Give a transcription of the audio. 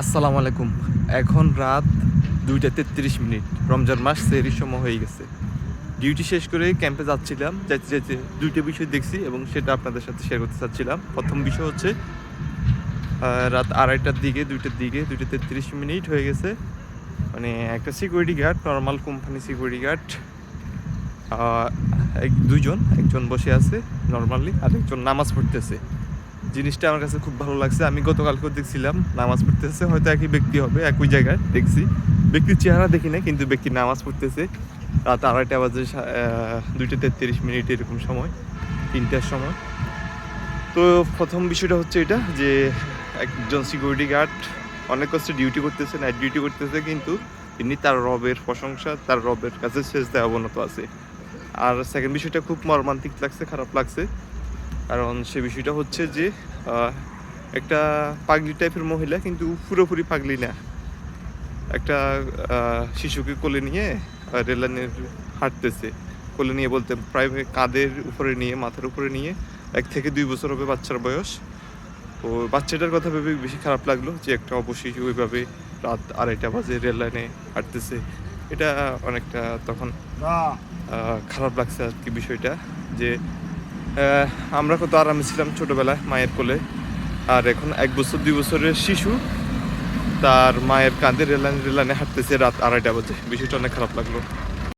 আসসালামু আলাইকুম। এখন রাত 2টা 33 মিনিট। রমজান মাস সেহরির সময় হয়ে গেছে। ডিউটি শেষ করে ক্যাম্পে যাচ্ছিলাম। যাইতে যাইতে দুইটা বিষয় দেখছি এবং সেটা আপনাদের সাথে শেয়ার করতে চাচ্ছিলাম। প্রথম বিষয় হচ্ছে রাত 2:30টার দিকে 2টা 33 মিনিট হয়ে গেছে। মানে একটা security guard, normal company security guard, দুইজন, একজন বসে আছে নর্মালি আর একজন নামাজ পড়তেছে। জিনিসটা আমার কাছে খুব ভালো লাগছে। আমি গতকালকেও দেখছিলাম নামাজ পড়তেছে, হয়তো একই ব্যক্তি হবে, একই জায়গায় দেখছি। ব্যক্তির চেহারা দেখি না, কিন্তু ব্যক্তি নামাজ পড়তেছে। রাত 2:30 বাজে, 2টা 33 মিনিট এরকম সময়, 3টার সময়। তো প্রথম বিষয়টা হচ্ছে এটা যে একজন সিকিউরিটি গার্ড অনেক কষ্টে ডিউটি করতেছে, নাইট ডিউটি করতেছে, কিন্তু তিনি তার রবের প্রশংসা, তার রবের কাছে সেজদায় অবনত আছে। আর সেকেন্ড বিষয়টা খুব মর্মান্তিক লাগছে, খারাপ লাগছে। কারণ সে বিষয়টা হচ্ছে যে একটা পাগলি টাইপের মহিলা, কিন্তু পুরোপুরি পাগলি না। একটা শিশুকে কোলে নিয়ে রেললাইনে হাঁটতেছে। কোলে নিয়ে বলতে প্রায় কাঁধের উপরে নিয়ে, মাথার উপরে নিয়ে। 1 থেকে 2 বছর হবে বাচ্চার বয়স। তো বাচ্চাটার কথা ভেবে বেশি খারাপ লাগলো যে একটা অবশিশু ওইভাবে রাত 2:30 বাজে রেললাইনে হাঁটতেছে। এটা অনেকটা তখন খারাপ লাগছে আর কি বিষয়টা, যে আমরা কত আরামে ছিলাম ছোটোবেলায় মায়ের কোলে, আর এখন 1 বছর 2 বছরের শিশু তার মায়ের কাঁধে রেলানে হাঁটতেছে রাত 2:30 বাজে। বিষয়টা অনেক খারাপ লাগলো।